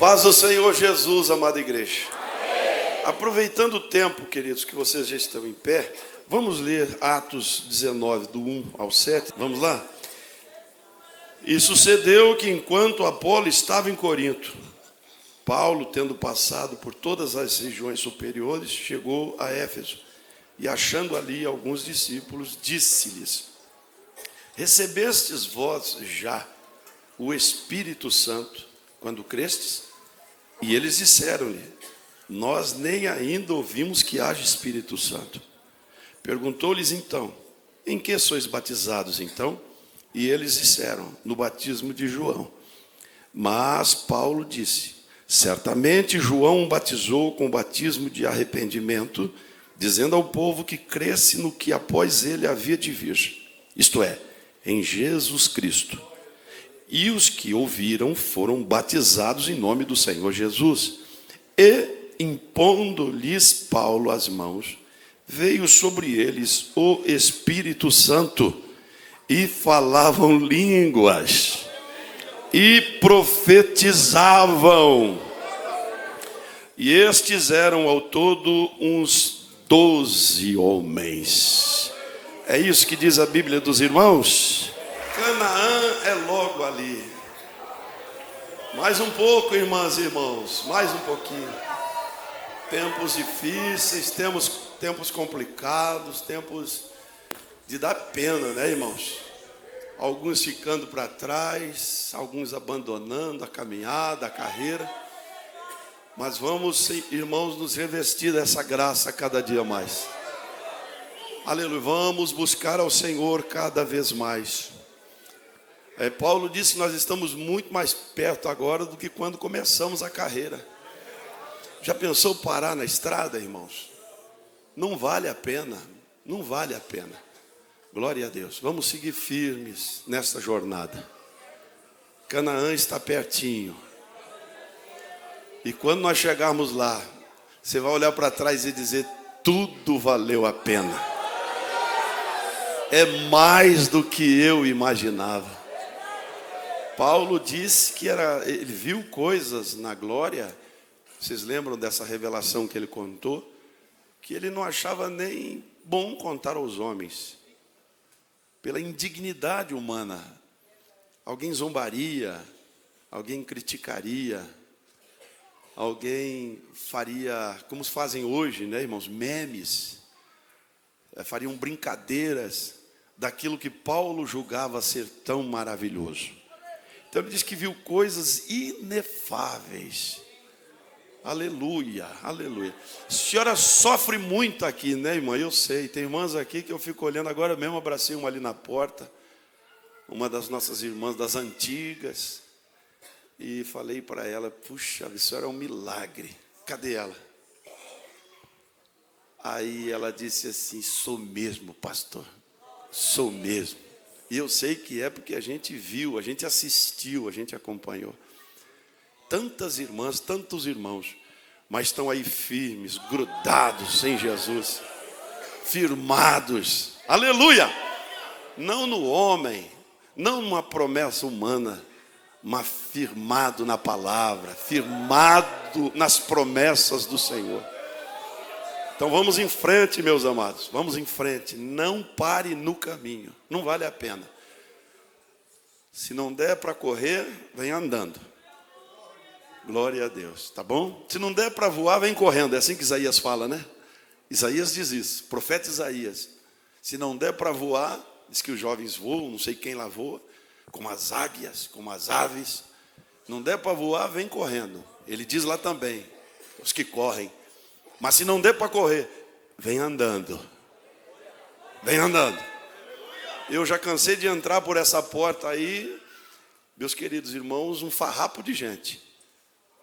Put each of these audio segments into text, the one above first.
Paz do Senhor Jesus, amada igreja. Amém. Aproveitando o tempo, queridos, que vocês já estão em pé, vamos ler Atos 19, do 1 ao 7. Vamos lá? E sucedeu que enquanto Apolo estava em Corinto, Paulo, tendo passado por todas as regiões superiores, chegou a Éfeso e, achando ali alguns discípulos, disse-lhes: recebestes vós já o Espírito Santo quando crestes? E eles disseram-lhe: nós nem ainda ouvimos que haja Espírito Santo. Perguntou-lhes então: em que sois batizados então? E eles disseram: no batismo de João. Mas Paulo disse: certamente João batizou com o batismo de arrependimento, dizendo ao povo que cresce no que após ele havia de vir, isto é, em Jesus Cristo. E os que ouviram foram batizados em nome do Senhor Jesus. E, impondo-lhes Paulo as mãos, veio sobre eles o Espírito Santo, e falavam línguas, e profetizavam. E estes eram ao todo uns 12 homens. É isso que diz a Bíblia dos irmãos? Canaã é logo ali. Mais um pouco, irmãs e irmãos, mais um pouquinho. Tempos difíceis, tempos complicados, tempos de dar pena, né, irmãos? Alguns ficando para trás, alguns abandonando a caminhada, a carreira. Mas vamos, irmãos, nos revestir dessa graça cada dia mais. Aleluia, vamos buscar ao Senhor cada vez mais. Paulo disse que nós estamos muito mais perto agora do que quando começamos a carreira. Já pensou parar na estrada, irmãos? Não vale a pena, não vale a pena. Glória a Deus, vamos seguir firmes nessa jornada. Canaã está pertinho. E quando nós chegarmos lá, você vai olhar para trás e dizer: tudo valeu a pena. É mais do que eu imaginava. Paulo disse que ele viu coisas na glória. Vocês lembram dessa revelação que ele contou? Que ele não achava nem bom contar aos homens, pela indignidade humana. Alguém zombaria, alguém criticaria, alguém faria, como fazem hoje, né, irmãos, memes, fariam brincadeiras daquilo que Paulo julgava ser tão maravilhoso. Então ele diz que viu coisas inefáveis. Aleluia, aleluia. A senhora sofre muito aqui, né, irmã? Eu sei, tem irmãs aqui que eu fico olhando agora mesmo, abracei uma ali na porta, uma das nossas irmãs das antigas, e falei para ela: puxa, a senhora é um milagre. Cadê ela? Aí ela disse assim: sou mesmo, pastor, sou mesmo. E eu sei que é porque a gente viu, a gente assistiu, a gente acompanhou. Tantas irmãs, tantos irmãos, mas estão aí firmes, grudados em Jesus, firmados, aleluia, não no homem, não numa promessa humana, mas firmado na palavra, firmado nas promessas do Senhor. Então vamos em frente, meus amados, vamos em frente, não pare no caminho, não vale a pena. Se não der para correr, vem andando. Glória a Deus, tá bom? Se não der para voar, vem correndo, é assim que Isaías fala, né? Isaías diz isso, profeta Isaías. Se não der para voar, diz que os jovens voam, não sei quem lá voa, como as águias, como as aves. Não der para voar, vem correndo. Ele diz lá também, os que correm. Mas se não der para correr, vem andando. Vem andando. Eu já cansei de entrar por essa porta aí, meus queridos irmãos, um farrapo de gente,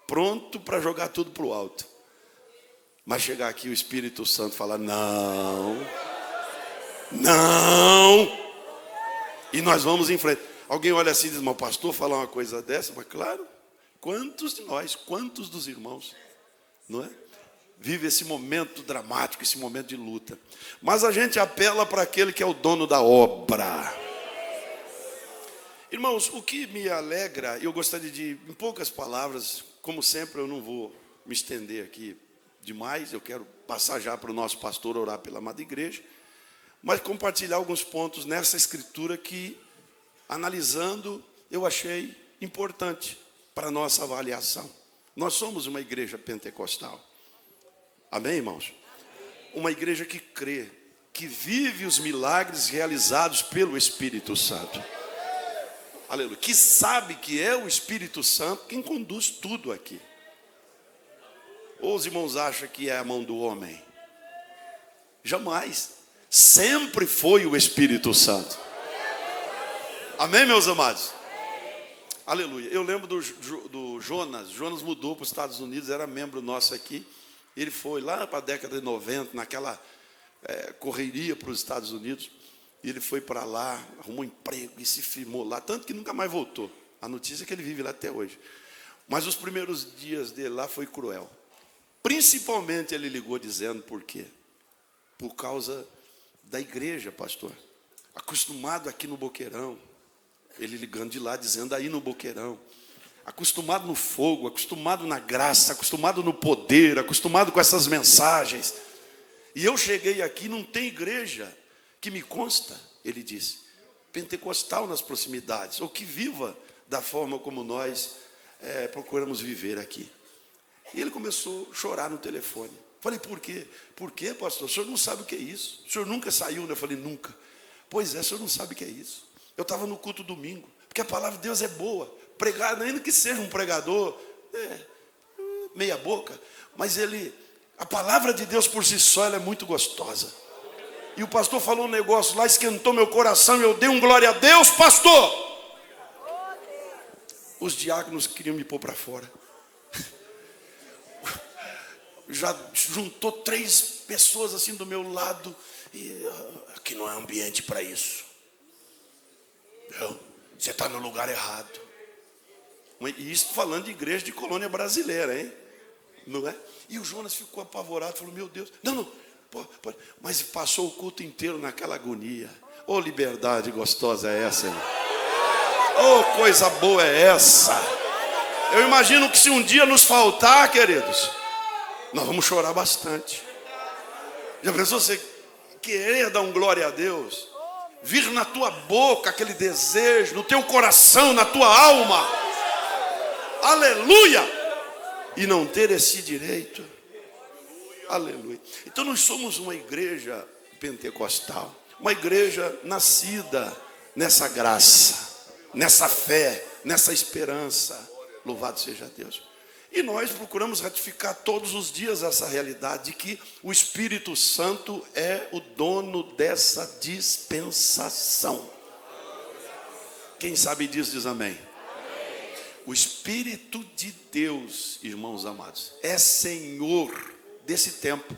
pronto para jogar tudo para o alto. Mas chegar aqui o Espírito Santo fala: não, não. E nós vamos em frente. Alguém olha assim e diz: mas o pastor falar uma coisa dessa? Mas claro, quantos de nós, quantos dos irmãos, não é? Vive esse momento dramático, esse momento de luta. Mas a gente apela para aquele que é o dono da obra. Irmãos, o que me alegra, eu gostaria de, em poucas palavras, como sempre, eu não vou me estender aqui demais. Eu quero passar já para o nosso pastor orar pela amada igreja, mas compartilhar alguns pontos nessa escritura que, analisando, eu achei importante para a nossa avaliação. Nós somos uma igreja pentecostal. Amém, irmãos? Uma igreja que crê, que vive os milagres realizados pelo Espírito Santo. Aleluia. Que sabe que é o Espírito Santo quem conduz tudo aqui. Ou os irmãos acham que é a mão do homem? Jamais. Sempre foi o Espírito Santo. Amém, meus amados? Aleluia. Eu lembro do Jonas. Jonas mudou para os Estados Unidos, era membro nosso aqui. Ele foi lá para a década de 90, naquela correria para os Estados Unidos. E ele foi para lá, arrumou emprego e se firmou lá. Tanto que nunca mais voltou. A notícia é que ele vive lá até hoje. Mas os primeiros dias dele lá foi cruel. Principalmente ele ligou dizendo por quê? Por causa da igreja, pastor. Acostumado aqui no Boqueirão. Ele ligando de lá, dizendo aí no Boqueirão. Acostumado no fogo, acostumado na graça, acostumado no poder, acostumado com essas mensagens. E eu cheguei aqui, não tem igreja que me consta, ele disse, pentecostal nas proximidades, ou que viva da forma como nós procuramos viver aqui. E ele começou a chorar no telefone. Falei, por quê? Por quê, pastor? O senhor não sabe o que é isso. O senhor nunca saiu, né? Eu falei, nunca. Pois é, o senhor não sabe o que é isso. Eu estava no culto domingo, porque a palavra de Deus é boa. Pregar, ainda que seja um pregador, meia boca, mas a palavra de Deus por si só, ela é muito gostosa. E o pastor falou um negócio lá, esquentou meu coração, eu dei um glória a Deus, pastor. Os diáconos queriam me pôr para fora. Já juntou 3 pessoas assim do meu lado. E aqui não é ambiente para isso. Você está no lugar errado. E isso falando de igreja de colônia brasileira, hein? Não é? E o Jonas ficou apavorado, falou, meu Deus, não, pode. Mas passou o culto inteiro naquela agonia. Ô, liberdade gostosa é essa, irmão? Ô, coisa boa é essa? Eu imagino que se um dia nos faltar, queridos, nós vamos chorar bastante. Já pensou você querer dar um glória a Deus? Vir na tua boca aquele desejo, no teu coração, na tua alma. Aleluia! E não ter esse direito. Aleluia. Então nós somos uma igreja pentecostal. Uma igreja nascida nessa graça, nessa fé, nessa esperança. Louvado seja Deus. E nós procuramos ratificar todos os dias essa realidade de que o Espírito Santo é o dono dessa dispensação. Quem sabe disso diz amém. O Espírito de Deus, irmãos amados, é Senhor desse tempo,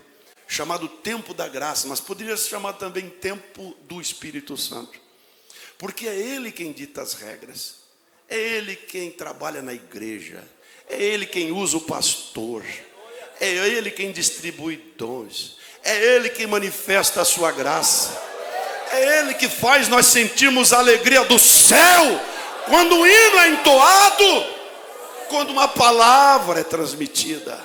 chamado tempo da graça, mas poderia ser chamado também tempo do Espírito Santo. Porque é Ele quem dita as regras, é Ele quem trabalha na igreja, é Ele quem usa o pastor, é Ele quem distribui dons, é Ele quem manifesta a sua graça, é Ele que faz nós sentirmos a alegria do céu, quando o hino é entoado, quando uma palavra é transmitida.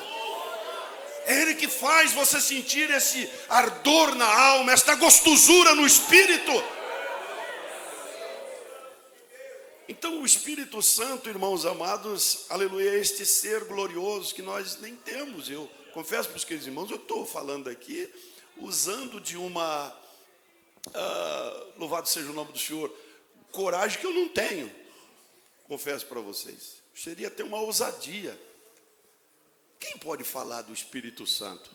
É Ele que faz você sentir esse ardor na alma, esta gostosura no espírito. Então o Espírito Santo, irmãos amados, aleluia, é este ser glorioso que nós nem temos. Eu confesso para os queridos irmãos, eu estou falando aqui, usando de uma, louvado seja o nome do Senhor, coragem que eu não tenho. Confesso para vocês, seria até uma ousadia. Quem pode falar do Espírito Santo?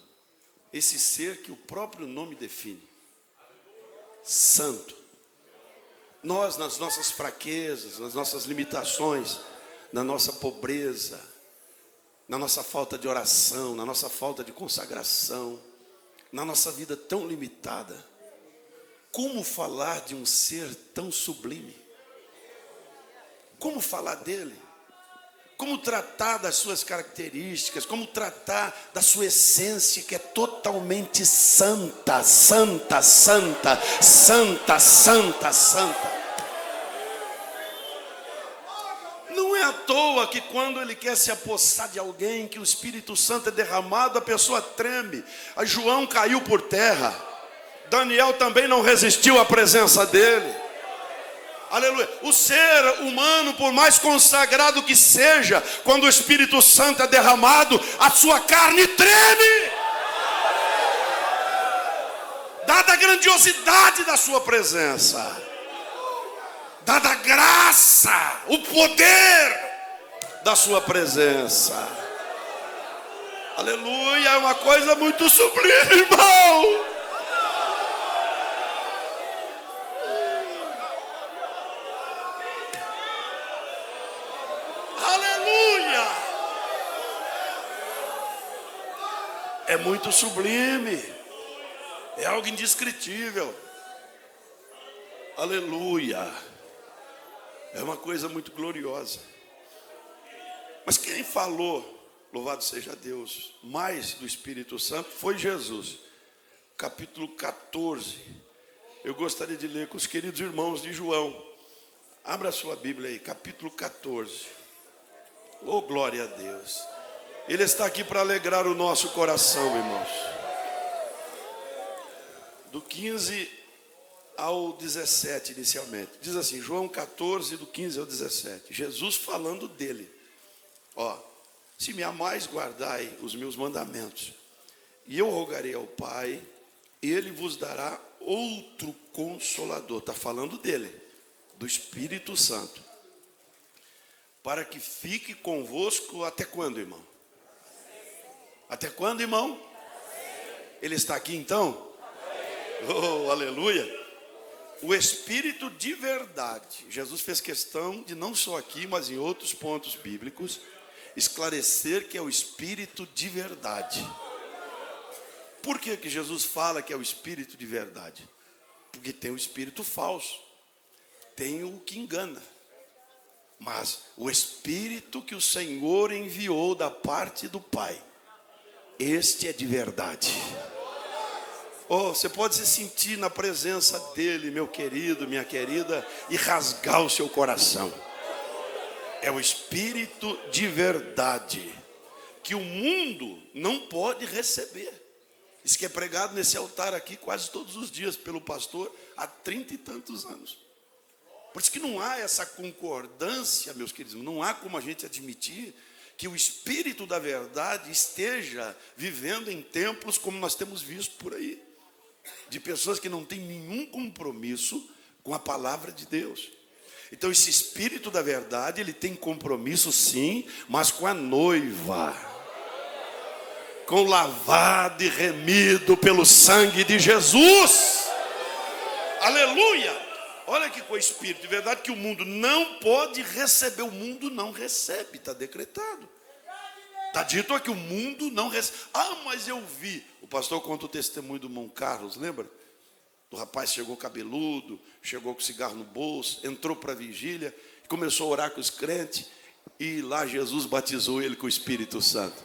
Esse ser que o próprio nome define. Santo. Nós, nas nossas fraquezas, nas nossas limitações, na nossa pobreza, na nossa falta de oração, na nossa falta de consagração, na nossa vida tão limitada, como falar de um ser tão sublime? Como falar dele? Como tratar das suas características? Como tratar da sua essência, que é totalmente santa, santa, santa, santa, santa, santa. Não é à toa toa que quando ele quer se apossar de alguém, que o Espírito Santo é derramado, a pessoa treme. A João caiu por terra. Daniel também não resistiu à presença dele. Aleluia. O ser humano, por mais consagrado que seja, quando o Espírito Santo é derramado, a sua carne treme. Dada a grandiosidade da sua presença, dada a graça, o poder da sua presença. Aleluia, é uma coisa muito sublime, irmão. Aleluia. É muito sublime. É algo indescritível. Aleluia. É uma coisa muito gloriosa. Mas quem falou, louvado seja Deus, mais do Espírito Santo foi Jesus. Capítulo 14. Eu gostaria de ler com os queridos irmãos de João. Abra a sua Bíblia aí, capítulo 14. Oh, glória a Deus. Ele está aqui para alegrar o nosso coração, irmãos. Do 15 ao 17 inicialmente. Diz assim, João 14, do 15 ao 17. Jesus falando dele. Ó, se me amais, guardai os meus mandamentos. E eu rogarei ao Pai, ele vos dará outro consolador. Está falando dele, do Espírito Santo. Para que fique convosco até quando, irmão? Até quando, irmão? Ele está aqui então? Oh, aleluia. O Espírito de verdade. Jesus fez questão de não só aqui, mas em outros pontos bíblicos, esclarecer que é o Espírito de verdade. Por que que Jesus fala que é o Espírito de verdade? Porque tem o Espírito falso, tem o que engana. Mas o Espírito que o Senhor enviou da parte do Pai, este é de verdade. Oh, você pode se sentir na presença dele, meu querido, minha querida, e rasgar o seu coração. É o Espírito de verdade, que o mundo não pode receber. Isso que é pregado nesse altar aqui quase todos os dias pelo pastor há 30 e tantos anos. Por isso que não há essa concordância, meus queridos, não há como a gente admitir que o Espírito da verdade esteja vivendo em templos como nós temos visto por aí. De pessoas que não têm nenhum compromisso com a palavra de Deus. Então esse Espírito da verdade, ele tem compromisso sim, mas com a noiva. Com lavado e remido pelo sangue de Jesus. Aleluia! Olha aqui com o Espírito de verdade que o mundo não pode receber. O mundo não recebe, está decretado. Está dito aqui, o mundo não recebe. Ah, mas eu vi. O pastor conta o testemunho do irmão Carlos, lembra? O rapaz chegou cabeludo, chegou com cigarro no bolso, entrou para a vigília, começou a orar com os crentes, e lá Jesus batizou ele com o Espírito Santo.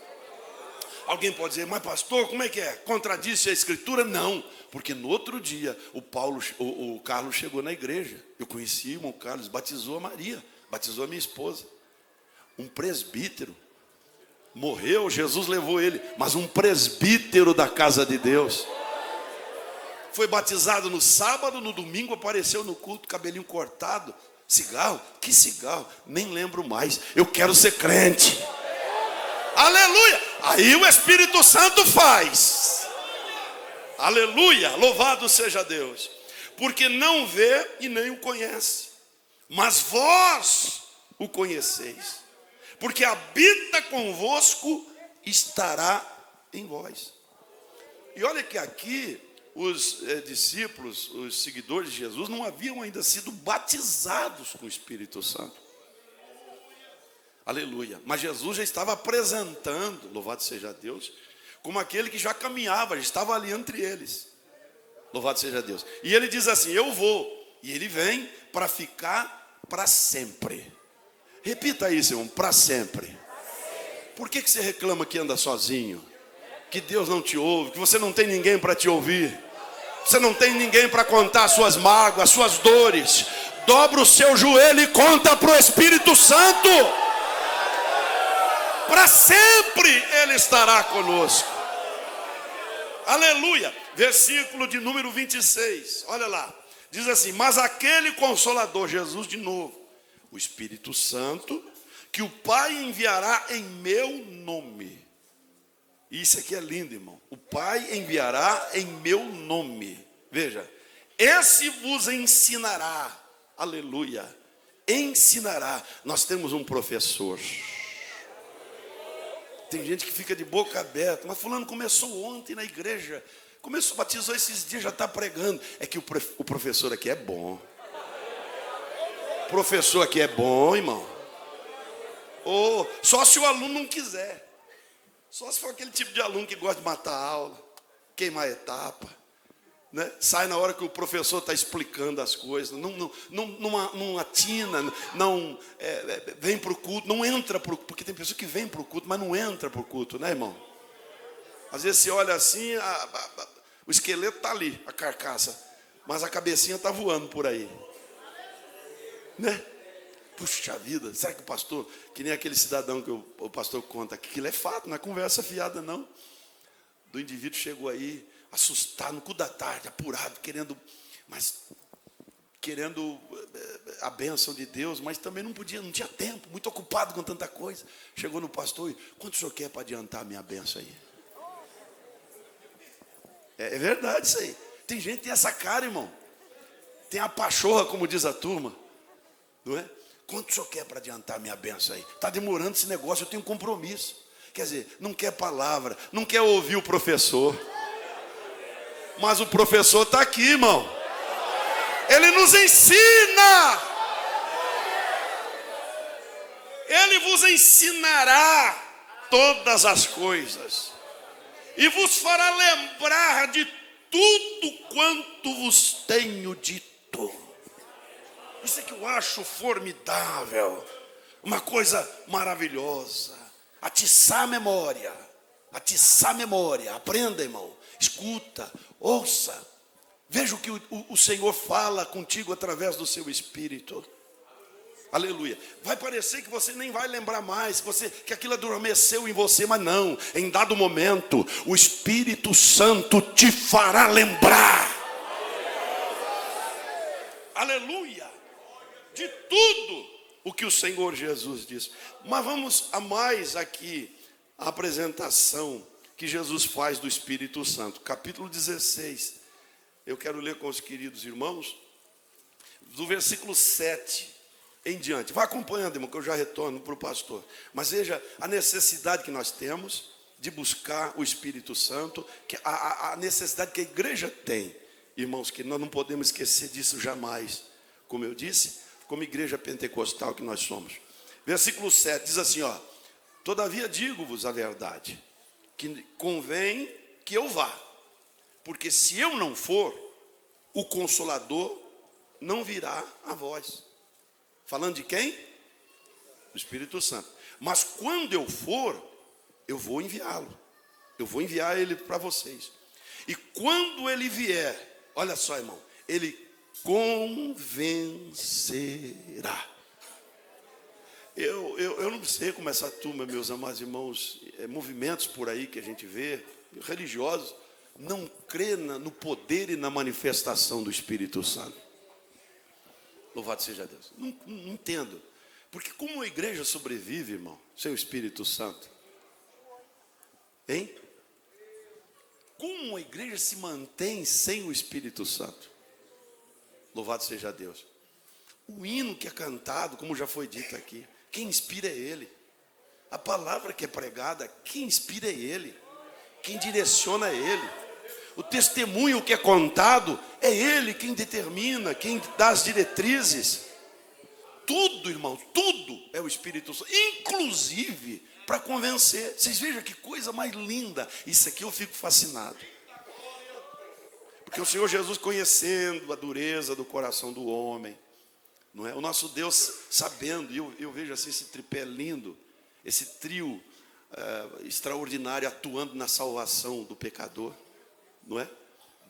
Alguém pode dizer, mas pastor, como é que é? Contradisse a Escritura? Não, porque no outro dia o Carlos chegou na igreja. Eu conheci o irmão Carlos, batizou a Maria, batizou a minha esposa. Um presbítero. Morreu, Jesus levou ele, mas um presbítero da casa de Deus. Foi batizado no sábado, no domingo apareceu no culto, cabelinho cortado. Cigarro? Que cigarro? Nem lembro mais. Eu quero ser crente. Aleluia! Aí o Espírito Santo faz. Aleluia! Louvado seja Deus. Porque não vê e nem o conhece, mas vós o conheceis. Porque habita convosco, estará em vós. E olha que aqui os discípulos, os seguidores de Jesus, não haviam ainda sido batizados com o Espírito Santo. Aleluia. Mas Jesus já estava apresentando, louvado seja Deus, como aquele que já caminhava, já estava ali entre eles. Louvado seja Deus. E ele diz assim, eu vou. E ele vem para ficar para sempre. Repita isso, irmão, para sempre. Por que você reclama que anda sozinho? Que Deus não te ouve, que você não tem ninguém para te ouvir. Você não tem ninguém para contar as suas mágoas, as suas dores. Dobra o seu joelho e conta para o Espírito Santo. para sempre Ele estará conosco. Aleluia. Versículo de número 26, olha lá. Diz assim: mas aquele Consolador, Jesus de novo, o Espírito Santo, que o Pai enviará em meu nome. Isso aqui é lindo, irmão. O Pai enviará em meu nome. Veja, esse vos ensinará. Aleluia. Ensinará. Nós temos um professor. Tem gente que fica de boca aberta. Mas fulano começou ontem na igreja. Batizou esses dias, já está pregando. É que o professor aqui é bom. O professor aqui é bom, irmão. Só se o aluno não quiser. Só se for aquele tipo de aluno que gosta de matar a aula, queimar a etapa, né? Sai na hora que o professor está explicando as coisas, não atina, vem para o culto, não entra para o culto, porque tem pessoa que vem para o culto, mas não entra para o culto, né, irmão? Às vezes você olha assim, o esqueleto está ali, a carcaça, mas a cabecinha está voando por aí, né? Puxa vida, será que o pastor, que nem aquele cidadão que o pastor conta aqui, que ele é fato, não é conversa fiada não, do indivíduo chegou aí, assustado, no cu da tarde, apurado, querendo a bênção de Deus, mas também não tinha tempo, muito ocupado com tanta coisa. Chegou no pastor e: quanto o senhor quer para adiantar a minha bênção aí? É verdade isso aí. Tem gente que tem essa cara, irmão. Tem a pachorra, como diz a turma, não é? Quanto o senhor quer para adiantar a minha bênção aí? Está demorando esse negócio, eu tenho compromisso. Quer dizer, não quer palavra, não quer ouvir o professor. Mas o professor está aqui, irmão. Ele nos ensina. Ele vos ensinará todas as coisas. E vos fará lembrar de tudo quanto vos tenho dito. Isso é que eu acho formidável. Uma coisa maravilhosa. Atiçar a memória. Atiçar a memória. Aprenda, irmão. Escuta, ouça. Veja o que o Senhor fala contigo através do seu Espírito. Aleluia. Vai parecer que você nem vai lembrar mais, que aquilo adormeceu em você, mas não. Em dado momento, o Espírito Santo te fará lembrar. Aleluia. De tudo o que o Senhor Jesus disse. Mas vamos a mais aqui a apresentação que Jesus faz do Espírito Santo. Capítulo 16. Eu quero ler com os queridos irmãos, do versículo 7 em diante. Vá acompanhando, irmão, que eu já retorno para o pastor. Mas veja a necessidade que nós temos de buscar o Espírito Santo, a necessidade que a igreja tem. Irmãos, que nós não podemos esquecer disso jamais. Como eu disse, como igreja pentecostal que nós somos. Versículo 7 diz assim, ó: todavia digo-vos a verdade, que convém que eu vá, porque se eu não for, o Consolador não virá a vós. Falando de quem? Do Espírito Santo. Mas quando eu for, eu vou enviá-lo. Eu vou enviar ele para vocês. E quando ele vier, olha só, irmão, ele convencerá. Eu não sei como essa turma, meus amados irmãos, movimentos por aí que a gente vê, religiosos, não crê no poder e na manifestação do Espírito Santo. Louvado seja Deus. Não entendo. Porque como a igreja sobrevive, irmão, sem o Espírito Santo? Hein? Como a igreja se mantém sem o Espírito Santo? Louvado seja Deus. O hino que é cantado, como já foi dito aqui, quem inspira é Ele. A palavra que é pregada, quem inspira é Ele. Quem direciona é Ele. O testemunho que é contado, é Ele quem determina, quem dá as diretrizes. Tudo, irmão, tudo é o Espírito Santo, inclusive para convencer. Vocês vejam que coisa mais linda. Isso aqui eu fico fascinado. Porque o Senhor Jesus, conhecendo a dureza do coração do homem, não é? O nosso Deus sabendo, e eu vejo assim esse tripé lindo, esse trio extraordinário atuando na salvação do pecador, não é?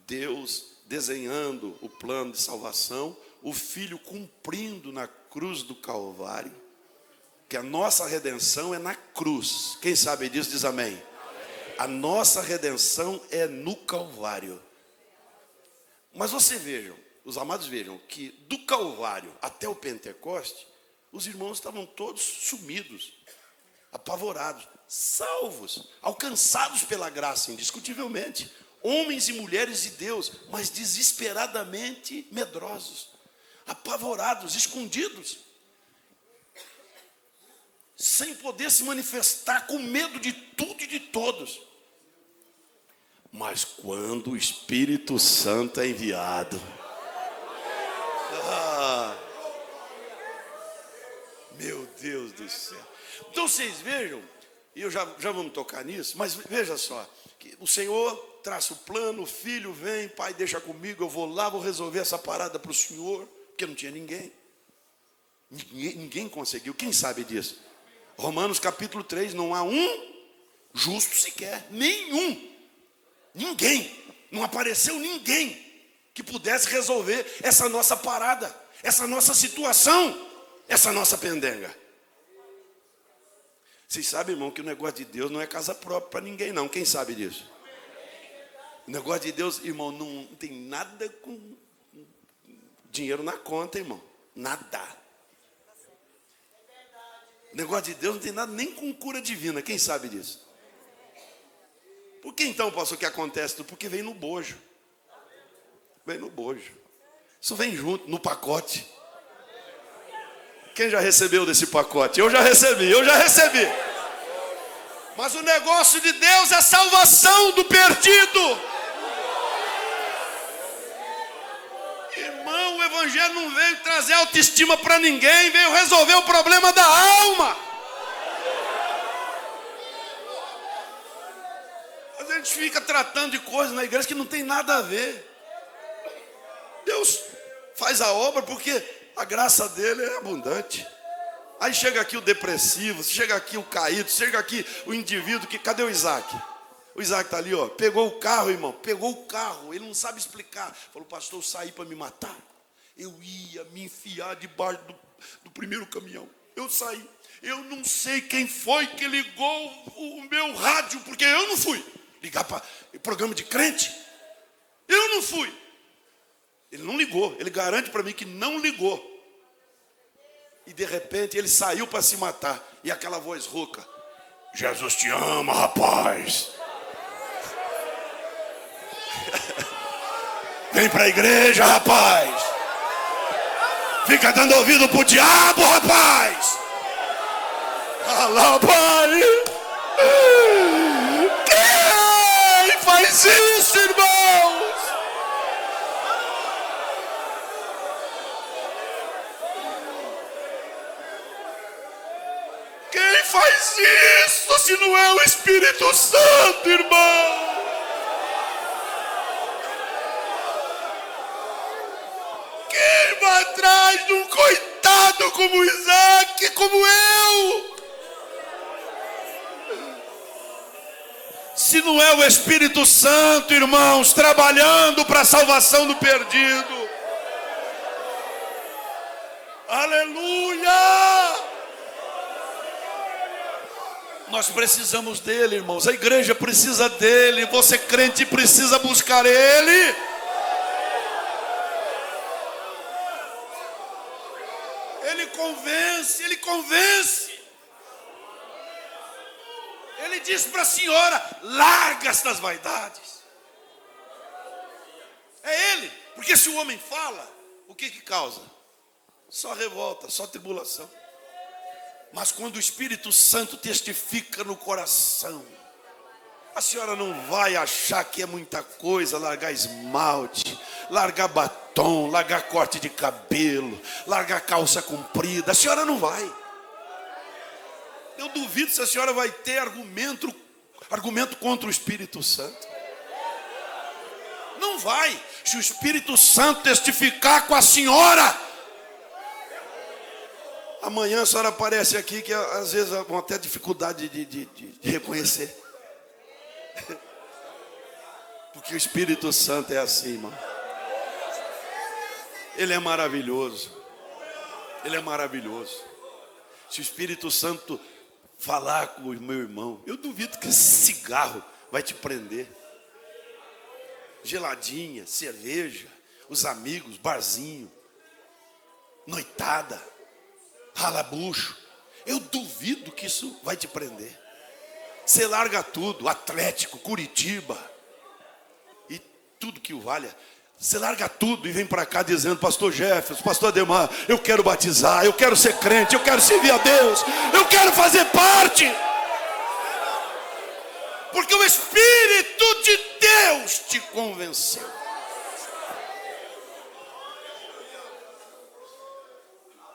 Deus desenhando o plano de salvação, o Filho cumprindo na cruz do Calvário, que a nossa redenção é na cruz. Quem sabe disso diz amém. A nossa redenção é no Calvário. Mas vocês vejam, os amados vejam, que do Calvário até o Pentecoste, os irmãos estavam todos sumidos, apavorados, salvos, alcançados pela graça, indiscutivelmente. Homens e mulheres de Deus, mas desesperadamente medrosos, apavorados, escondidos, sem poder se manifestar, com medo de tudo e de todos. Mas quando o Espírito Santo é enviado, meu Deus do céu. Então vocês vejam, e já vamos tocar nisso, mas veja só, que o Senhor traça o plano, o filho vem, pai, deixa comigo, eu vou lá, vou resolver essa parada para o Senhor, porque não tinha ninguém. Ninguém conseguiu, quem sabe disso? Romanos capítulo 3, não há um justo sequer, nenhum, ninguém, não apareceu ninguém que pudesse resolver essa nossa parada, essa nossa situação, essa nossa pendenga. Vocês sabem, irmão, que o negócio de Deus não é casa própria para ninguém não, quem sabe disso? O negócio de Deus, irmão, não tem nada com dinheiro na conta, irmão, nada. O negócio de Deus não tem nada nem com cura divina. Quem sabe disso? Por que então, pastor, o que acontece? Porque vem no bojo. Vem no bojo. Isso vem junto, no pacote. Quem já recebeu desse pacote? Eu já recebi. Mas o negócio de Deus é a salvação do perdido. Irmão, o evangelho não veio trazer autoestima para ninguém, veio resolver o problema da alma. A gente fica tratando de coisas na igreja que não tem nada a ver. Deus faz a obra porque a graça dele é abundante. Aí chega aqui o depressivo, chega aqui o caído, chega aqui o indivíduo que... Cadê o Isaac? O Isaac está ali, ó. Pegou o carro, irmão. Pegou o carro. Ele não sabe explicar. Falou, pastor, eu saí para me matar. Eu ia me enfiar debaixo do primeiro caminhão. Eu saí. Eu não sei quem foi que ligou o meu rádio, porque eu não fui. Ligar para programa de crente. Eu não fui. Ele não ligou. Ele garante para mim que não ligou. E de repente ele saiu para se matar. E aquela voz rouca. Jesus te ama, rapaz. Vem para a igreja, rapaz. Fica dando ouvido pro diabo, rapaz. Alá, pai. Quem faz isso, irmãos? Quem faz isso se não é o Espírito Santo, irmão? Quem vai atrás de um coitado como Isaac, como eu? Se não é o Espírito Santo, irmãos, trabalhando para a salvação do perdido. Aleluia! Nós precisamos dele, irmãos. A igreja precisa dele. Você crente precisa buscar ele. Ele convence, ele convence. Ele diz para a senhora, larga estas vaidades. É ele, porque se o homem fala, o que causa? Só revolta, só tribulação. Mas quando o Espírito Santo testifica no coração, a senhora não vai achar que é muita coisa largar esmalte, largar batom, largar corte de cabelo, largar calça comprida. A senhora não vai. Eu duvido se a senhora vai ter argumento contra o Espírito Santo. Não vai. Se o Espírito Santo testificar com a senhora, amanhã a senhora aparece aqui que às vezes vão até dificuldade de reconhecer. Porque o Espírito Santo é assim, irmão. Ele é maravilhoso. Ele é maravilhoso. Se o Espírito Santo falar com o meu irmão, eu duvido que esse cigarro vai te prender. Geladinha, cerveja, os amigos, barzinho, noitada, ralabucho. Eu duvido que isso vai te prender. Você larga tudo, Atlético, Curitiba e tudo que o valha. Você larga tudo e vem para cá dizendo: pastor Jefferson, pastor Ademar, eu quero batizar, eu quero ser crente, eu quero servir a Deus, eu quero fazer parte. Porque o Espírito de Deus te convenceu.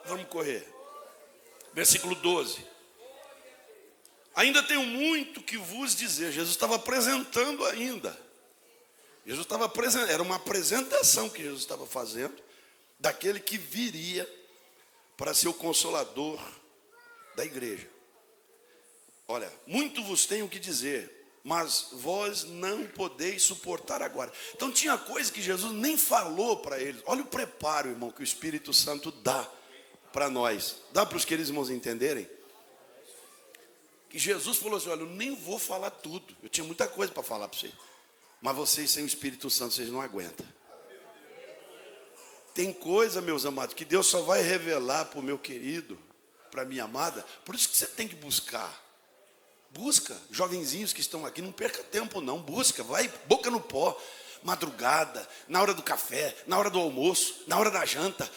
Vamos correr. Versículo 12. Ainda tenho muito que vos dizer. Jesus estava apresentando ainda. Jesus estava apresentando, era uma apresentação que Jesus estava fazendo daquele que viria para ser o consolador da igreja. Olha, muito vos tenho que dizer, mas vós não podeis suportar agora. Então tinha coisa que Jesus nem falou para eles. Olha o preparo, irmão, que o Espírito Santo dá para nós. Dá para os queridos irmãos entenderem? Que Jesus falou assim: olha, eu nem vou falar tudo. Eu tinha muita coisa para falar para vocês. Mas vocês sem o Espírito Santo, vocês não aguentam. Tem coisa, meus amados, que Deus só vai revelar para o meu querido, para a minha amada. Por isso que você tem que buscar. Busca, jovenzinhos que estão aqui, não perca tempo não. Busca, vai boca no pó. Madrugada, na hora do café, na hora do almoço, na hora da janta.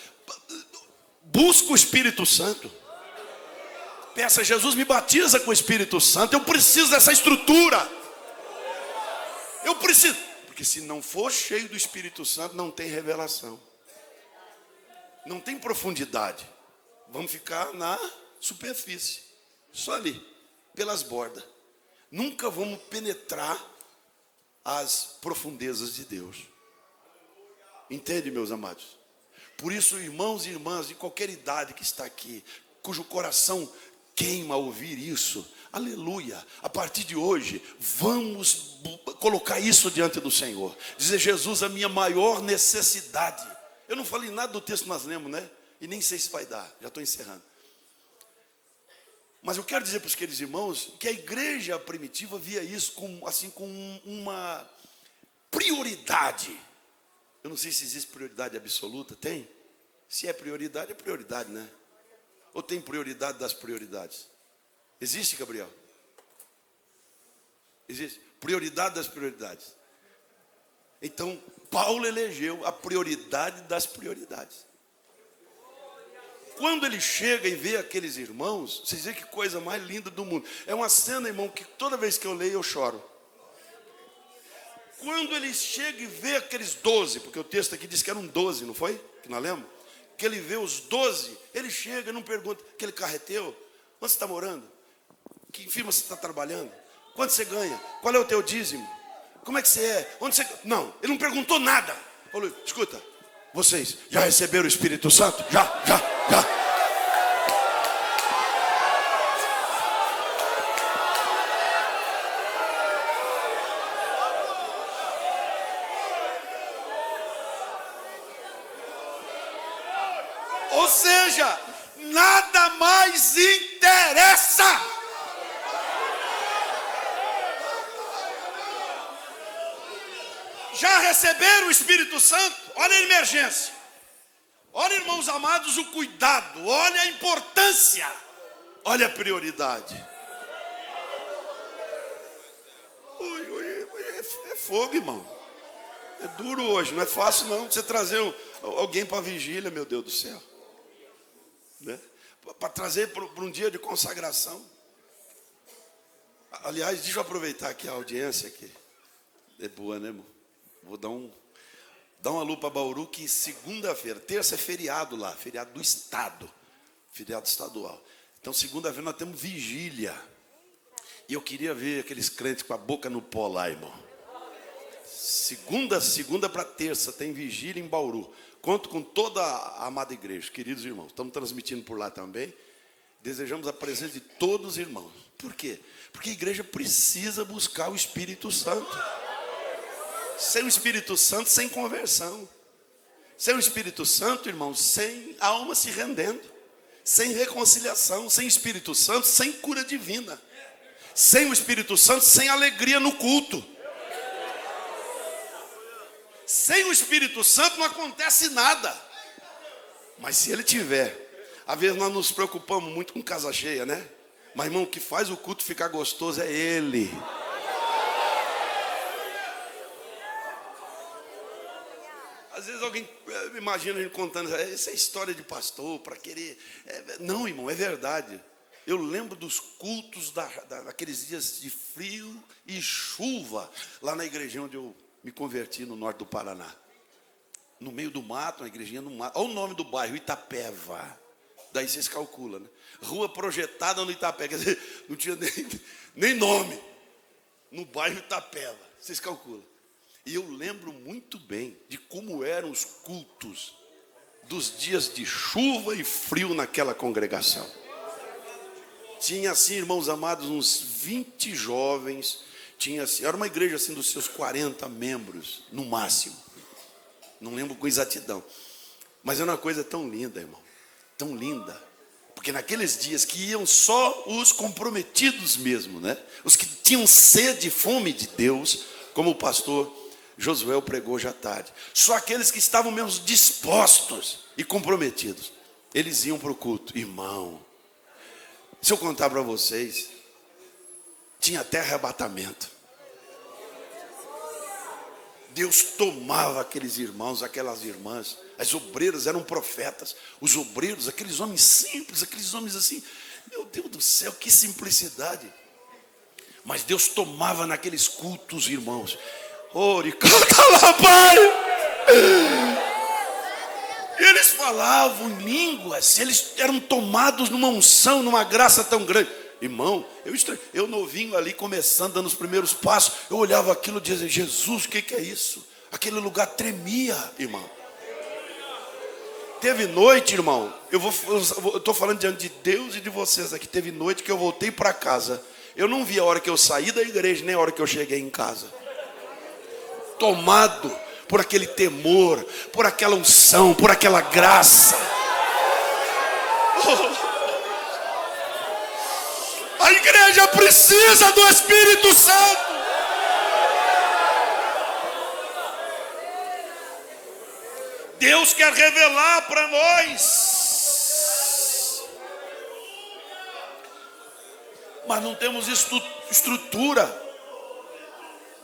Busca o Espírito Santo. Peça: Jesus, me batiza com o Espírito Santo. Eu preciso dessa estrutura. Eu preciso. Porque se não for cheio do Espírito Santo, não tem revelação. Não tem profundidade. Vamos ficar na superfície. Só ali, pelas bordas. Nunca vamos penetrar as profundezas de Deus. Entende, meus amados? Por isso, irmãos e irmãs de qualquer idade que está aqui, cujo coração queima a ouvir isso, aleluia, a partir de hoje, vamos colocar isso diante do Senhor. Dizer: Jesus, a minha maior necessidade. Eu não falei nada do texto que nós lemos, né? E nem sei se vai dar, já estou encerrando. Mas eu quero dizer para os queridos irmãos que a igreja primitiva via isso com uma prioridade. Eu não sei se existe prioridade absoluta, tem? Se é prioridade, né? Ou tem prioridade das prioridades? Existe, Gabriel? Existe. Prioridade das prioridades. Então, Paulo elegeu a prioridade das prioridades. Quando ele chega e vê aqueles irmãos, vocês veem que coisa mais linda do mundo. É uma cena, irmão, que toda vez que eu leio eu choro. Quando ele chega e vê aqueles 12, porque o texto aqui diz que eram 12, não foi? Que nós lemos? Que ele vê os 12, ele chega e não pergunta: aquele carreteu, onde você está morando? Que firma você está trabalhando? Quanto você ganha? Qual é o teu dízimo? Como é que você é? Onde você... Não, ele não perguntou nada. Falou: escuta, vocês já receberam o Espírito Santo? Já. Ou seja, nada mais interessa. Já receberam o Espírito Santo? Olha a emergência. Olha, irmãos amados, o cuidado. Olha a importância. Olha a prioridade. É fogo, irmão. É duro hoje, não é fácil não você trazer alguém para a vigília, meu Deus do céu. Né? Para trazer para um dia de consagração. Aliás, deixa eu aproveitar aqui a audiência aqui. É boa, né, irmão? Vou dar um alô para Bauru, que segunda-feira, terça é feriado lá, feriado do estado, feriado estadual. Então segunda-feira nós temos vigília. E eu queria ver aqueles crentes com a boca no pó lá, irmão. Segunda para terça tem vigília em Bauru. Conto com toda a amada igreja, queridos irmãos. Estamos transmitindo por lá também. Desejamos a presença de todos os irmãos. Por quê? Porque a igreja precisa buscar o Espírito Santo. Sem o Espírito Santo, sem conversão. Sem o Espírito Santo, irmãos, sem alma se rendendo. sem reconciliação, sem Espírito Santo, sem cura divina. Sem o Espírito Santo, sem alegria no culto. Sem o Espírito Santo não acontece nada. Mas se ele tiver, às vezes nós nos preocupamos muito com casa cheia, né? Mas irmão, o que faz o culto ficar gostoso é ele. Às vezes alguém imagina a gente contando, essa é história de pastor, para querer... Não, irmão, é verdade. Eu lembro dos cultos daqueles dias de frio e chuva, lá na igrejinha onde eu me converti, no norte do Paraná. No meio do mato, uma igrejinha no mato. Olha o nome do bairro, Itapeva. Daí vocês calculam, né? Rua projetada no Itapeva, quer dizer, não tinha nem nome. No bairro Itapeva, vocês calculam. E eu lembro muito bem de como eram os cultos dos dias de chuva e frio naquela congregação. Tinha assim, irmãos amados, uns 20 jovens. Tinha assim, era uma igreja assim dos seus 40 membros, no máximo. Não lembro com exatidão. Mas era uma coisa tão linda, irmão. Tão linda. Porque naqueles dias que iam só os comprometidos mesmo, né? Os que tinham sede e fome de Deus, como o pastor Josué pregou hoje à tarde. Só aqueles que estavam mesmo dispostos e comprometidos. Eles iam para o culto. Irmão, se eu contar para vocês, tinha até arrebatamento. Deus tomava aqueles irmãos, aquelas irmãs. As obreiras eram profetas. Os obreiros, aqueles homens simples, aqueles homens assim. Meu Deus do céu, que simplicidade. Mas Deus tomava naqueles cultos, irmãos. Pai! Eles falavam em línguas. Eles eram tomados numa unção, numa graça tão grande. Irmão, eu novinho ali, começando, dando os primeiros passos, eu olhava aquilo e dizia, Jesus, o que é isso? Aquele lugar tremia, irmão. Teve noite, irmão, eu estou falando diante de Deus e de vocês aqui, teve noite que eu voltei para casa, eu não vi a hora que eu saí da igreja, nem a hora que eu cheguei em casa. Tomado por aquele temor, por aquela unção, por aquela graça. A igreja precisa do Espírito Santo. Deus quer revelar para nós. Mas não temos estrutura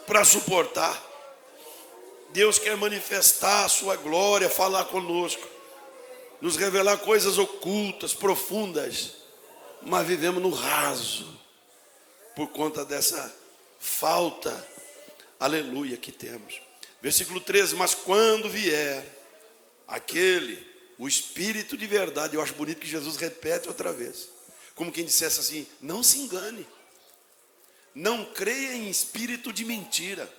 para suportar. Deus quer manifestar a sua glória, falar conosco, nos revelar coisas ocultas, profundas. Mas vivemos no raso, por conta dessa falta, aleluia, que temos. Versículo 13, mas quando vier o Espírito de verdade, eu acho bonito que Jesus repete outra vez, como quem dissesse assim, não se engane, não creia em espírito de mentira,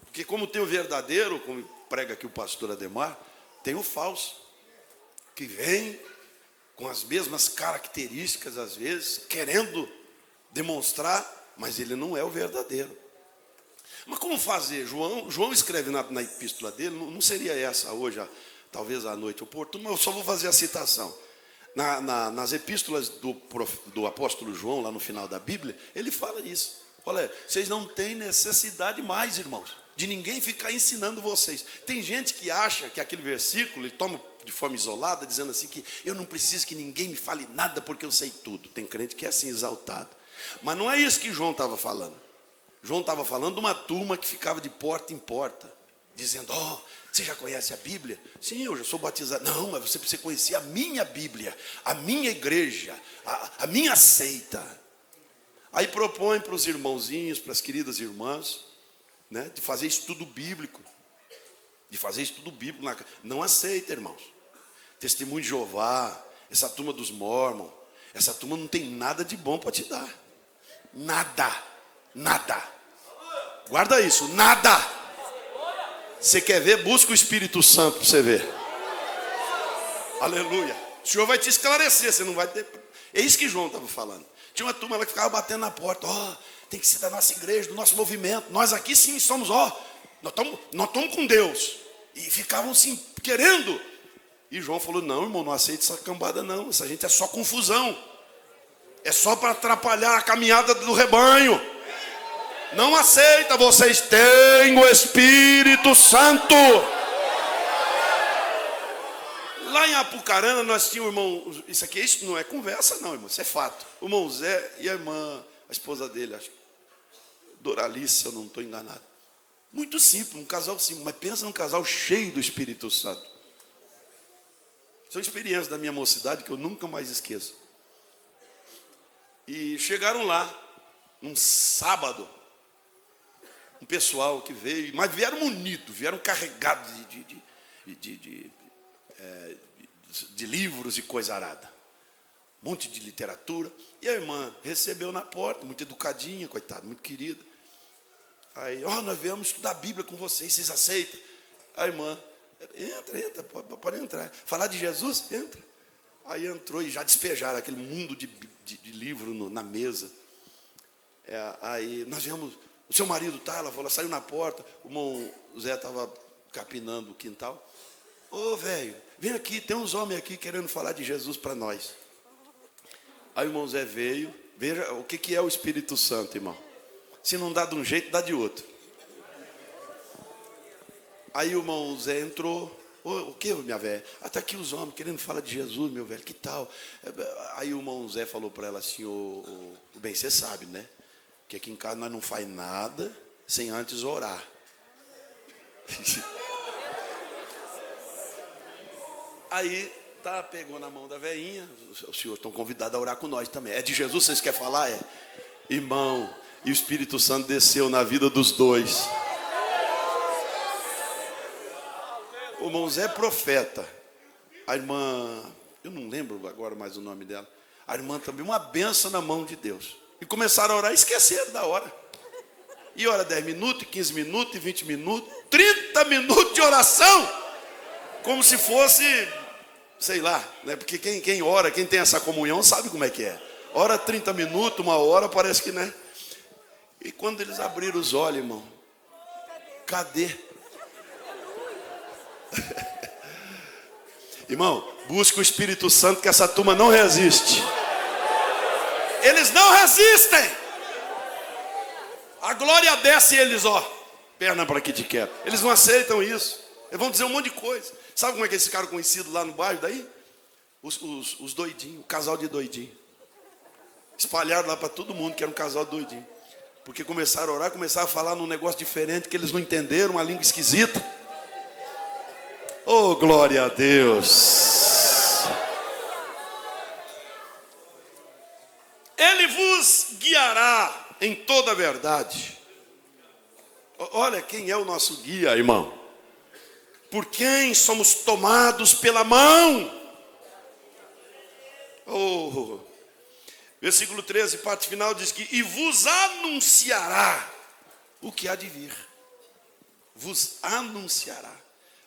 porque como tem o verdadeiro, como prega aqui o pastor Ademar, tem o falso, que vem com as mesmas características, às vezes, querendo demonstrar, mas ele não é o verdadeiro. Mas como fazer? João escreve na epístola dele, não seria essa hoje, talvez à noite oportuna, mas eu só vou fazer a citação. Nas epístolas do apóstolo João, lá no final da Bíblia, ele fala isso. Olha, vocês não têm necessidade mais, irmãos, de ninguém ficar ensinando vocês. Tem gente que acha que aquele versículo, ele toma de forma isolada, dizendo assim que eu não preciso que ninguém me fale nada porque eu sei tudo. Tem crente que é assim exaltado. Mas não é isso que João estava falando. João estava falando de uma turma que ficava de porta em porta, dizendo, você já conhece a Bíblia? Sim, eu já sou batizado. Não, mas você precisa conhecer a minha Bíblia, a minha igreja, a minha seita. Aí propõe para os irmãozinhos, para as queridas irmãs, né, de fazer estudo bíblico. Não aceita, irmãos. Testemunho de Jeová, essa turma dos Mormons, essa turma não tem nada de bom para te dar. Nada. Guarda isso, nada. Você quer ver? Busca o Espírito Santo para você ver. Aleluia. O Senhor vai te esclarecer, você não vai ter... É isso que João estava falando. Tinha uma turma lá que ficava batendo na porta. Tem que ser da nossa igreja, do nosso movimento. Nós aqui sim somos, nós estamos com Deus. E ficavam assim, querendo E João falou, não, irmão, não aceite essa cambada não, essa gente é só confusão. É só para atrapalhar a caminhada do rebanho. Não aceita, vocês têm o Espírito Santo. Lá em Apucarana nós tínhamos o irmão, isso não é conversa não, irmão, isso é fato. O irmão Zé e a irmã, a esposa dele, acho, Doralice, se eu não estou enganado. Muito simples, um casal simples, mas pensa num casal cheio do Espírito Santo. São experiências da minha mocidade que eu nunca mais esqueço. E chegaram lá, num sábado, um pessoal que veio, mas vieram munidos, vieram carregados de livros e coisa arada. Um monte de literatura. E a irmã recebeu na porta, muito educadinha, coitada, muito querida. Aí, nós viemos estudar a Bíblia com vocês aceitam? A irmã, entra, pode entrar. Falar de Jesus? Entra. Aí entrou e já despejaram aquele mundo de livro na mesa. Aí nós viemos, o seu marido tá, ela falou, saiu na porta, o irmão Zé estava capinando o quintal. Ô, velho, vem aqui, tem uns homens aqui querendo falar de Jesus para nós. Aí o irmão Zé veio, veja o que é o Espírito Santo, irmão. Se não dá de um jeito, dá de outro. Aí o irmão Zé entrou. O que, minha velha? Até aqui os homens querendo falar de Jesus, meu velho, que tal? Aí o irmão Zé falou para ela assim, bem, você sabe, né? Que aqui em casa nós não faz nada sem antes orar. Aí, pegou na mão da velhinha, os senhores estão convidados a orar com nós também. É de Jesus vocês querem falar? É. Irmão, e o Espírito Santo desceu na vida dos dois. O irmão Zé é profeta. A irmã, eu não lembro agora mais o nome dela. A irmã também, uma benção na mão de Deus. E começaram a orar e esqueceram da hora. E ora 10 minutos, 15 minutos, 20 minutos, 30 minutos de oração. Como se fosse, sei lá, né? Porque quem ora, quem tem essa comunhão, sabe como é que é. Ora 30 minutos, uma hora, parece que, né? E quando eles abriram os olhos, irmão, cadê? Irmão, busque o Espírito Santo que essa turma não resiste. Eles não resistem. A glória desce e eles, perna para que te quero. Eles não aceitam isso. Eles vão dizer um monte de coisa. Sabe como é que eles ficaram conhecidos lá no bairro daí? Os doidinhos, o casal de doidinho. Espalharam lá para todo mundo que era um casal de doidinho. Porque começaram a orar, começaram a falar num negócio diferente que eles não entenderam, uma língua esquisita. Oh, glória a Deus. Ele vos guiará em toda a verdade. Olha quem é o nosso guia, irmão. Por quem somos tomados pela mão. Oh, versículo 13, parte final, diz que e vos anunciará o que há de vir. Vos anunciará.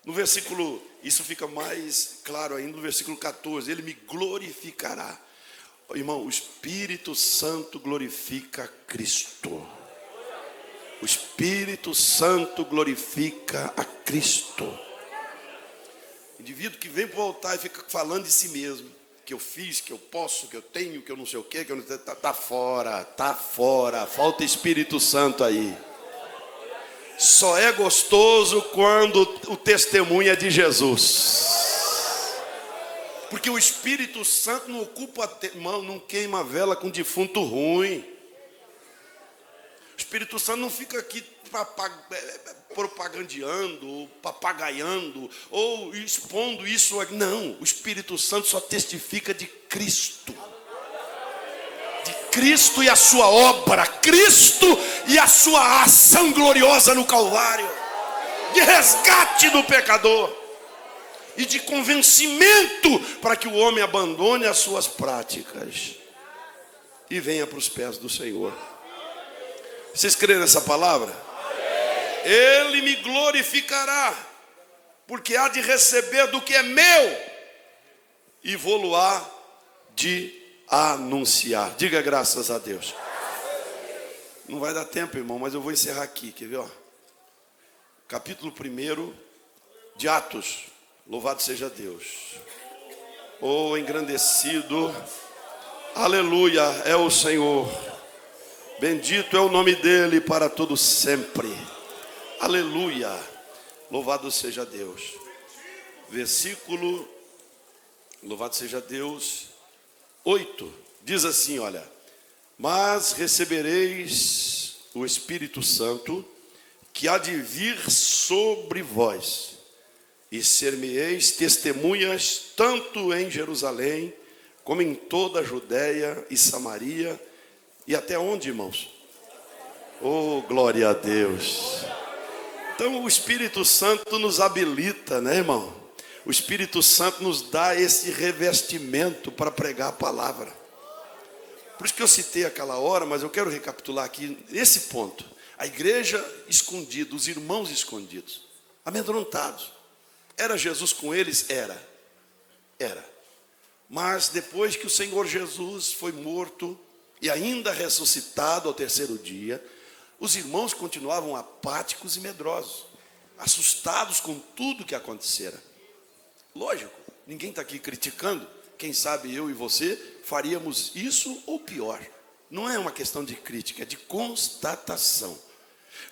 No versículo, isso fica mais claro ainda, no versículo 14, ele me glorificará. Irmão, o Espírito Santo glorifica Cristo. O Espírito Santo glorifica a Cristo. O indivíduo que vem para o altar e fica falando de si mesmo, que eu fiz, que eu posso, que eu tenho, que eu não sei o quê, que eu não sei, tá fora, falta Espírito Santo aí. Só é gostoso quando o testemunho é de Jesus. Porque o Espírito Santo não ocupa, não queima vela com defunto ruim. O Espírito Santo não fica aqui propagandeando, ou papagaiando, ou expondo isso. Não, o Espírito Santo só testifica de Cristo. De Cristo e a sua obra, Cristo e a sua ação gloriosa no Calvário, de resgate do pecador e de convencimento para que o homem abandone as suas práticas e venha para os pés do Senhor. Vocês creem nessa palavra? Ele me glorificará, porque há de receber do que é meu e vou-lo-á de anunciar. Diga graças a Deus. Não vai dar tempo, irmão, mas eu vou encerrar aqui, quer ver? Capítulo 1 de Atos. Louvado seja Deus. Oh, engrandecido. Aleluia, é o Senhor. Bendito é o nome dele para todo sempre. Aleluia. Louvado seja Deus. Versículo, louvado seja Deus, 8. Diz assim, olha: mas recebereis o Espírito Santo, que há de vir sobre vós, e ser-me-eis testemunhas tanto em Jerusalém, como em toda a Judéia e Samaria, e até onde, irmãos? Oh, glória a Deus. Então o Espírito Santo nos habilita, né, irmão? O Espírito Santo nos dá esse revestimento para pregar a palavra. Por isso que eu citei aquela hora, mas eu quero recapitular aqui esse ponto. A igreja escondida, os irmãos escondidos, amedrontados. Era Jesus com eles? Era. Mas depois que o Senhor Jesus foi morto e ainda ressuscitado ao terceiro dia, os irmãos continuavam apáticos e medrosos, assustados com tudo que acontecera. Lógico, ninguém está aqui criticando. Quem sabe eu e você faríamos isso ou pior. Não é uma questão de crítica, é de constatação.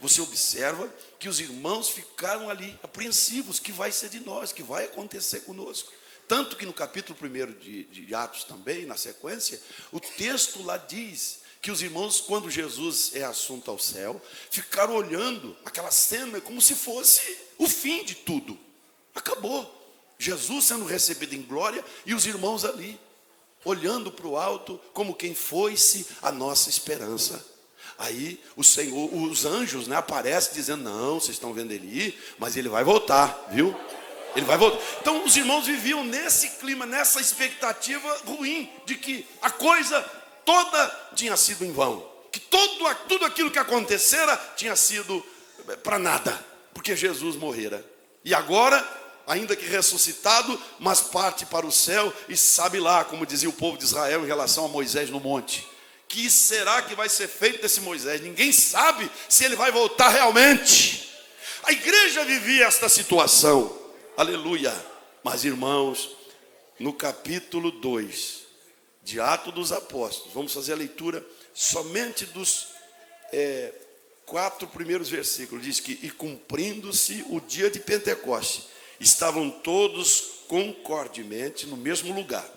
Você observa que os irmãos ficaram ali apreensivos: que vai ser de nós, que vai acontecer conosco. Tanto que no capítulo 1 de Atos também, na sequência, o texto lá diz que os irmãos, quando Jesus é assunto ao céu, ficaram olhando aquela cena como se fosse o fim de tudo. Acabou. Jesus sendo recebido em glória e os irmãos ali, olhando para o alto, como quem foi-se a nossa esperança. Aí o Senhor, os anjos, né, aparecem dizendo: não, vocês estão vendo ele ir, mas ele vai voltar, viu? Ele vai voltar. Então os irmãos viviam nesse clima, nessa expectativa ruim, de que a coisa toda tinha sido em vão, que tudo aquilo que acontecera tinha sido para nada, porque Jesus morrera. E agora, ainda que ressuscitado, mas parte para o céu, e sabe lá, como dizia o povo de Israel em relação a Moisés no monte: que será que vai ser feito desse Moisés? Ninguém sabe se ele vai voltar realmente. A igreja vivia esta situação. Aleluia. Mas, irmãos, no capítulo 2 de Atos dos Apóstolos, vamos fazer a leitura somente dos 4 primeiros versículos. Diz que: e cumprindo-se o dia de Pentecostes, estavam todos concordemente no mesmo lugar.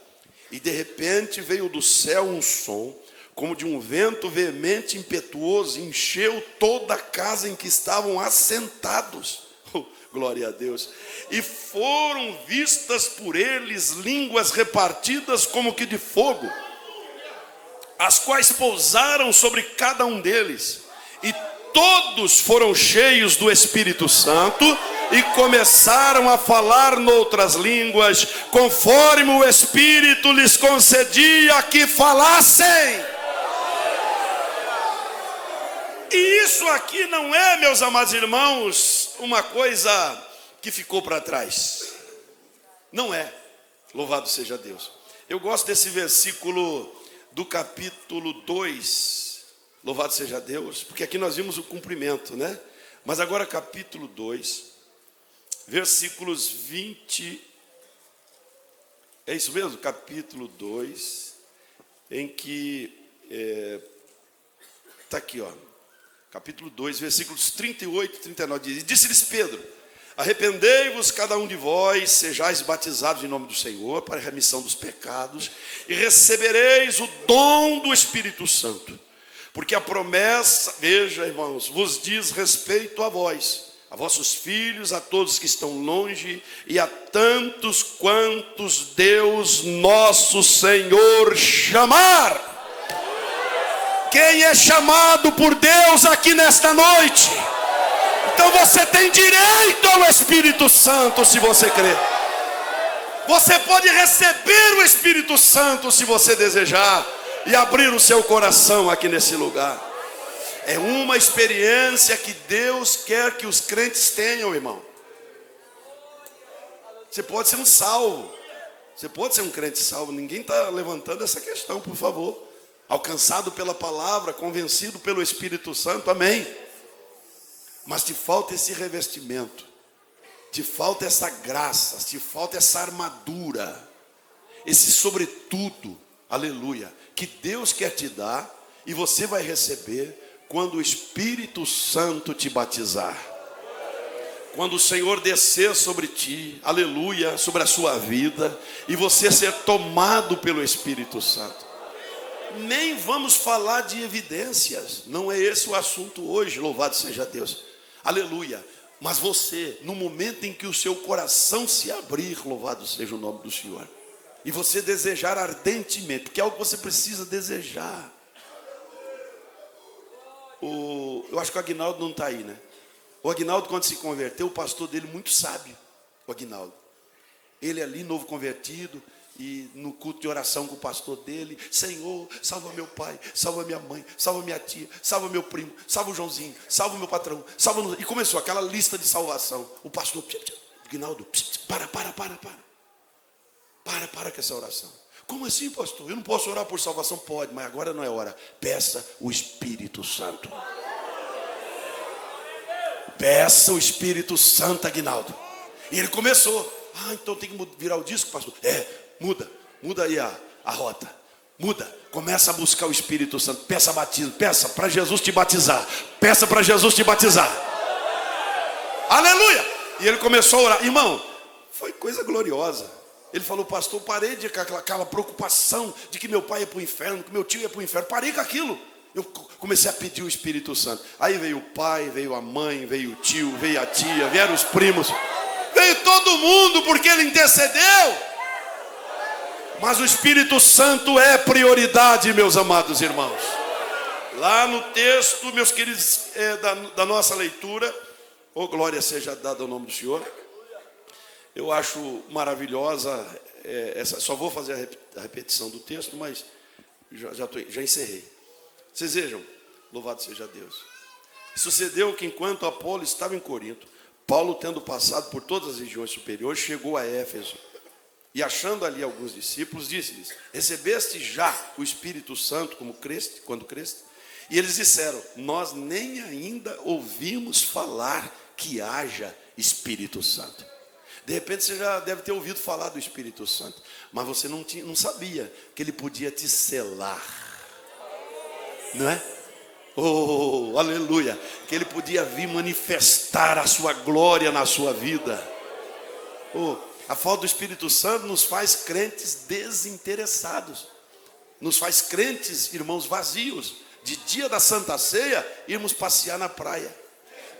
E de repente veio do céu um som, como de um vento veemente e impetuoso, encheu toda a casa em que estavam assentados. Glória a Deus. E foram vistas por eles línguas repartidas como que de fogo, as quais pousaram sobre cada um deles. E todos foram cheios do Espírito Santo e começaram a falar noutras línguas, conforme o Espírito lhes concedia que falassem. E isso aqui não é, meus amados irmãos, uma coisa que ficou para trás. Não é. Louvado seja Deus. Eu gosto desse versículo do capítulo 2. Louvado seja Deus, porque aqui nós vimos o cumprimento, né? Mas agora capítulo 2, versículos 20. É isso mesmo? Capítulo 2, em que está aqui, ó. Capítulo 2, versículos 38 e 39, diz: disse-lhes Pedro: arrependei-vos cada um de vós, sejais batizados em nome do Senhor, para a remissão dos pecados, e recebereis o dom do Espírito Santo. Porque a promessa, veja, irmãos, vos diz respeito a vós, a vossos filhos, a todos que estão longe, e a tantos quantos Deus nosso Senhor chamar. Quem é chamado por Deus aqui nesta noite? Então você tem direito ao Espírito Santo se você crer. Você pode receber o Espírito Santo se você desejar e abrir o seu coração aqui nesse lugar. É uma experiência que Deus quer que os crentes tenham, irmão. Você pode ser um salvo. Você pode ser um crente salvo. Ninguém está levantando essa questão, por favor. Alcançado pela palavra, convencido pelo Espírito Santo, amém. Mas te falta esse revestimento. te falta essa graça, te falta essa armadura, esse sobretudo, aleluia, que Deus quer te dar e você vai receber quando o Espírito Santo te batizar. Quando o Senhor descer sobre ti, aleluia, sobre a sua vida, e você ser tomado pelo Espírito Santo. Nem vamos falar de evidências, não é esse o assunto hoje, louvado seja Deus, aleluia. Mas você, no momento em que o seu coração se abrir, louvado seja o nome do Senhor, e você desejar ardentemente, porque é algo que você precisa desejar. Eu acho que o Aguinaldo não está aí, né? O Aguinaldo, quando se converteu, o pastor dele muito sábio, o Aguinaldo. Ele ali, novo convertido, e no culto de oração com o pastor dele, Senhor, salva meu pai, salva minha mãe, salva minha tia, salva meu primo, salva o Joãozinho, salva o meu patrão, salva... E começou aquela lista de salvação. O pastor, Aguinaldo, para com essa oração. Como assim, pastor? Eu não posso orar por salvação? Pode, mas agora não é hora. Peça o Espírito Santo. Peça o Espírito Santo, Aguinaldo. E ele começou. Então tem que virar o disco, pastor? Muda aí a rota. Muda, começa a buscar o Espírito Santo. Peça batismo, peça para Jesus te batizar. Peça para Jesus te batizar. Aleluia! E ele começou a orar. Irmão, foi coisa gloriosa. Ele falou, pastor, parei de com aquela preocupação de que meu pai ia para o inferno, que meu tio ia para o inferno. Parei com aquilo. Eu comecei a pedir o Espírito Santo. Aí veio o pai, veio a mãe, veio o tio, veio a tia, vieram os primos. Veio todo mundo porque ele intercedeu. Mas o Espírito Santo é prioridade, meus amados irmãos. Lá no texto, meus queridos, da nossa leitura, glória seja dada ao nome do Senhor. Eu acho maravilhosa essa. Só vou fazer a repetição do texto, mas já encerrei. Vocês vejam, louvado seja Deus. Sucedeu que enquanto Apolo estava em Corinto, Paulo, tendo passado por todas as regiões superiores, chegou a Éfeso. E achando ali alguns discípulos, disse-lhes, recebeste já o Espírito Santo quando creste? E eles disseram, nós nem ainda ouvimos falar que haja Espírito Santo. De repente você já deve ter ouvido falar do Espírito Santo, mas você não sabia que ele podia te selar. Não é? Aleluia. Que ele podia vir manifestar a sua glória na sua vida. A falta do Espírito Santo nos faz crentes desinteressados. Nos faz crentes, irmãos, vazios. De dia da Santa Ceia, irmos passear na praia.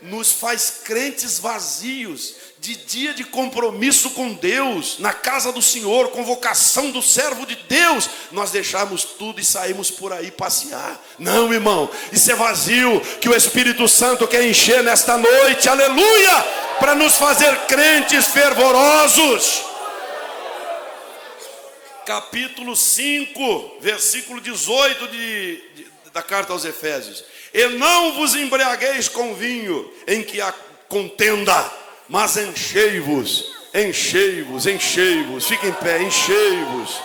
Nos faz crentes vazios, de dia de compromisso com Deus, na casa do Senhor, convocação do servo de Deus, nós deixamos tudo e saímos por aí passear. Não, irmão, isso é vazio, que o Espírito Santo quer encher nesta noite, aleluia, para nos fazer crentes fervorosos. Capítulo 5, versículo 18 da carta aos Efésios. E não vos embriagueis com vinho em que há contenda, mas enchei-vos. Fique em pé, enchei-vos.